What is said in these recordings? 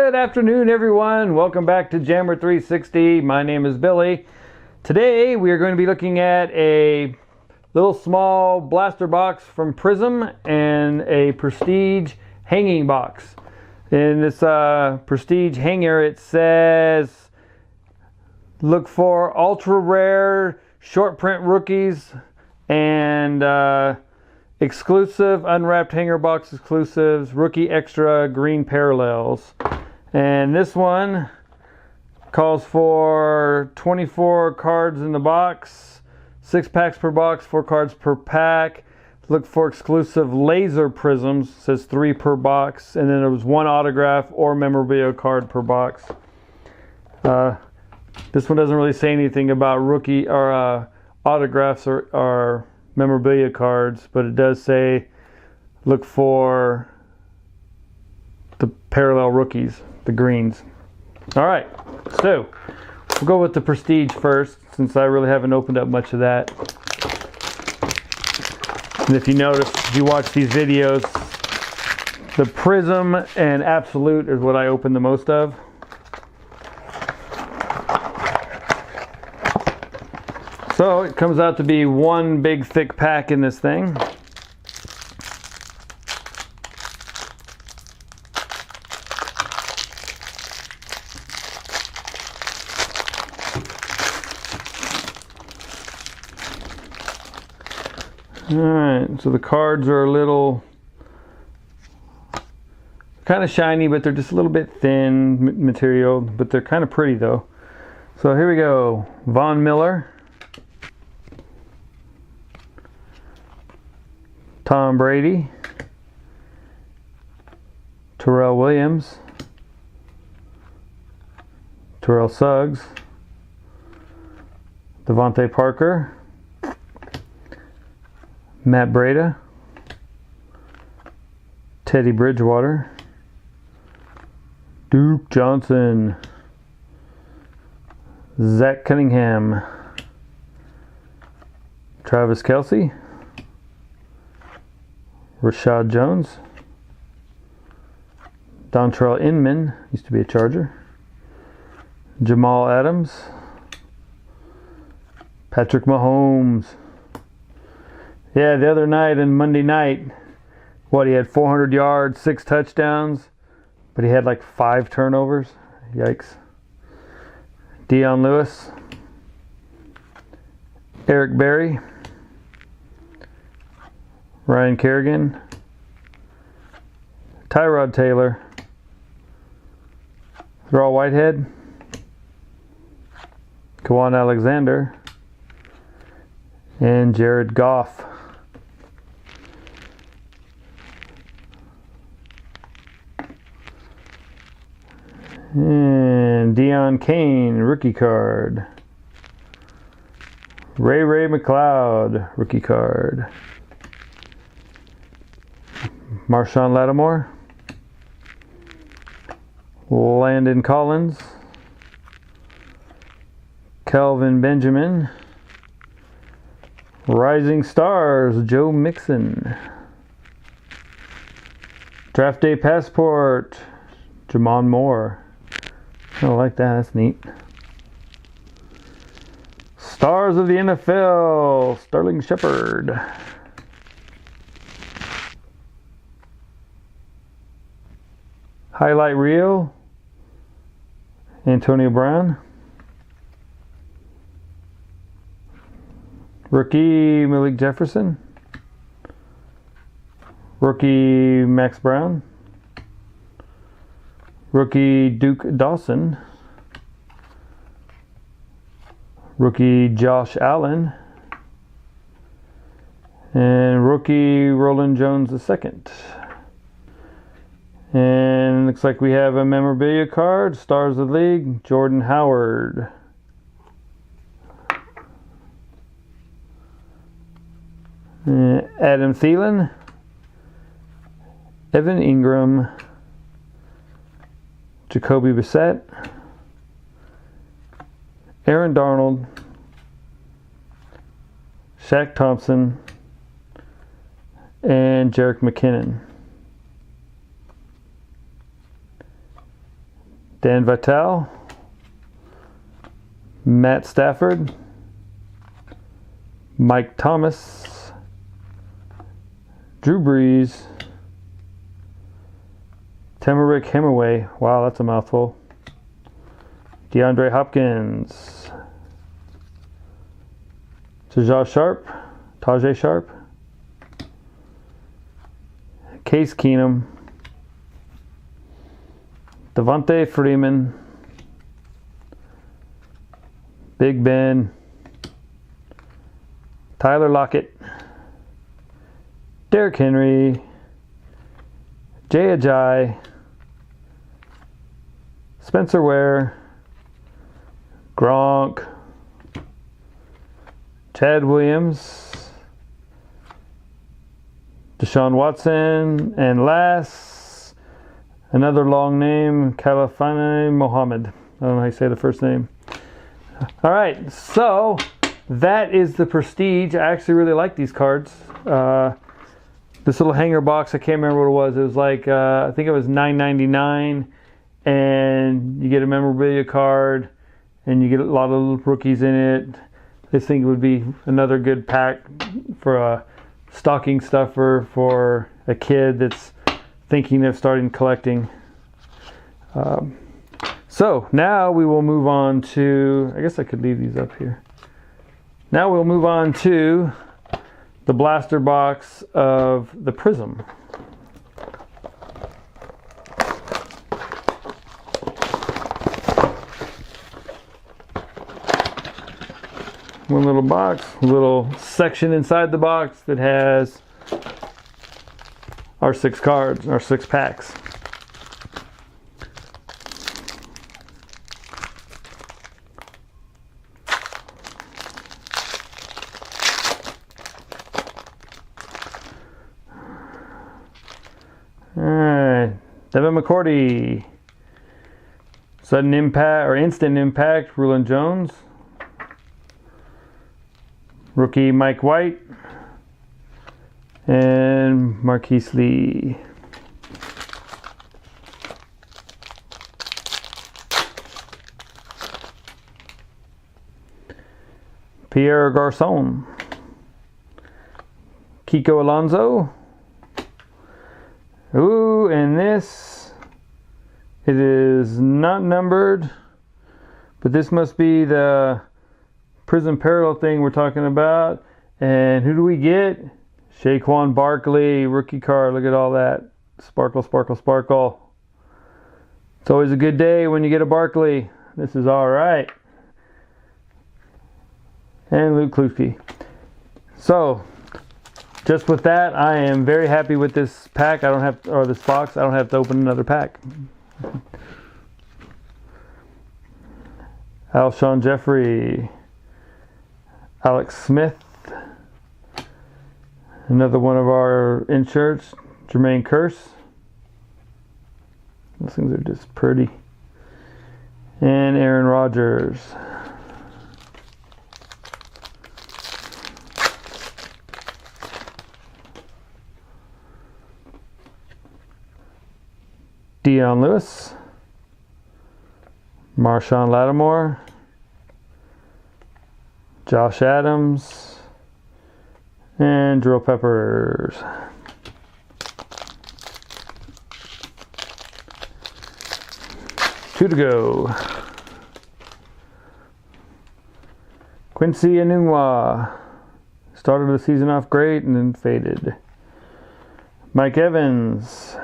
Good afternoon, everyone. Welcome back to Jammer 360. My name is Billy. Today we are going to be looking at a little small blaster box from Prizem and a Prestige hanging box. In this Prestige hanger, it says look for ultra rare short print rookies and exclusive unwrapped hanger box exclusives, rookie extra green parallels. And this one calls for 24 cards in the box, 6 packs per box, 4 cards per pack. Look for exclusive laser prisms, says 3 per box, and then there was 1 autograph or memorabilia card per box. This one doesn't really say anything about rookie or autographs or memorabilia cards, but it does say look for the parallel rookies, the greens. All right, so we'll go with the Prestige first, since I really haven't opened up much of that. And if you notice, if you watch these videos, the Prizem and Absolute is what I open the most of. So it comes out to be one big thick pack in this thing. Alright, so the cards are a little kind of shiny, but they're just a little bit thin material, but they're kind of pretty though. So here we go. Von Miller, Tom Brady, Terrell Williams, Terrell Suggs, Devontae Parker, Matt Breida, Teddy Bridgewater, Duke Johnson, Zach Cunningham, Travis Kelce, Rashad Jones, Dontrell Inman, used to be a Charger, Jamal Adams, Patrick Mahomes. Yeah, the other night and Monday night, he had 400 yards, 6 touchdowns, but he had like 5 turnovers. Yikes. Dion Lewis, Eric Berry, Ryan Kerrigan, Tyrod Taylor, Thraw Whitehead, Kawan Alexander, and Jared Goff. And Deion Kane, rookie card. Ray McLeod, rookie card. Marshawn Lattimore, Landon Collins, Kelvin Benjamin, Rising Stars, Joe Mixon, Draft Day Passport, Jamon Moore. I like that, that's neat. Stars of the NFL, Sterling Shepard. Highlight Reel, Antonio Brown. Rookie Malik Jefferson. Rookie Max Brown. Rookie Duke Dawson. Rookie Josh Allen. And rookie Roland Jones II. And looks like we have a memorabilia card, Stars of the League, Jordan Howard. Adam Thielen, Evan Ingram, Jacoby Brissett, Aaron Darnold, Shaq Thompson, and Jerick McKinnon. Dan Vitale, Matt Stafford, Mike Thomas, Drew Brees, Temerick Hemingway, wow, that's a mouthful, DeAndre Hopkins, Tajay Sharp, Case Keenum, Devontae Freeman, Big Ben, Tyler Lockett, Derrick Henry, Jay Ajayi, Spencer Ware, Gronk, Chad Williams, Deshaun Watson, and last, another long name, Khalifani Mohammed. I don't know how you say the first name. All right, so that is the Prestige. I actually really like these cards. This little hanger box, I can't remember what it was. It was like, I think it was $9.99, and you get a memorabilia card, and you get a lot of rookies in it. I think it would be another good pack for a stocking stuffer for a kid that's thinking of starting collecting. So now we will move on to, I guess I could leave these up here. Now we'll move on to the blaster box of the Prizem. One little box, a little section inside the box that has our 6 cards, our 6 packs. Alright, Devin McCourty, Sudden Impact or Instant Impact, Rulon Jones. Rookie Mike White and Marquise Lee. Pierre Garçon, Kiko Alonso. Ooh, and this, it is not numbered, but this must be the Prizem Parallel thing we're talking about. And who do we get? Saquon Barkley, rookie card. Look at all that. Sparkle, sparkle, sparkle. It's always a good day when you get a Barkley. This is all right. And Luke Kluge. So, just with that, I am very happy with this pack. I don't have, or this box. I don't have to open another pack. Alshon Jeffrey, Alex Smith, another one of our inserts, Jermaine Kearse. Those things are just pretty. And Aaron Rodgers. Dion Lewis, Marshawn Lattimore, Josh Adams, and Drill Peppers. Two to go. Quincy Enunwa started the season off great and then faded. Mike Evans.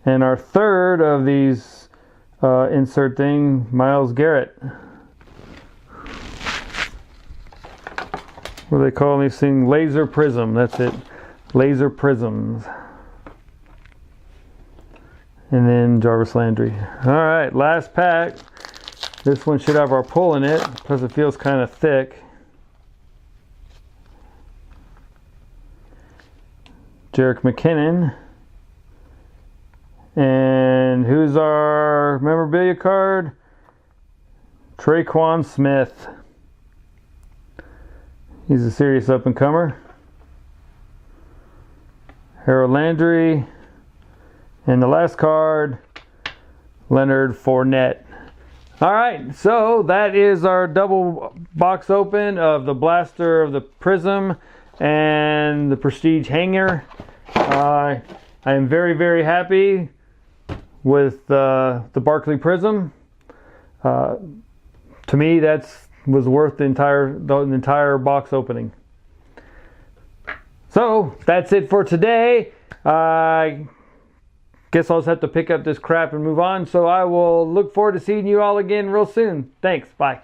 And our third of these insert thing, Myles Garrett. What do they call these things? Laser Prism, that's it. Laser Prisms. And then Jarvis Landry. Alright, last pack. This one should have our pull in it, plus it feels kind of thick. Jerick McKinnon. And who's our memorabilia card? Traquan Smith. He's a serious up-and-comer. Harold Landry. And the last card, Leonard Fournette. All right, so that is our double box open of the blaster of the Prizem and the Prestige hanger. I am very, very happy with the Barkley Prizem. To me, that was worth the entire box opening. So that's it for today. I guess I'll just have to pick up this crap and move on. So I will look forward to seeing you all again real soon. Thanks. Bye.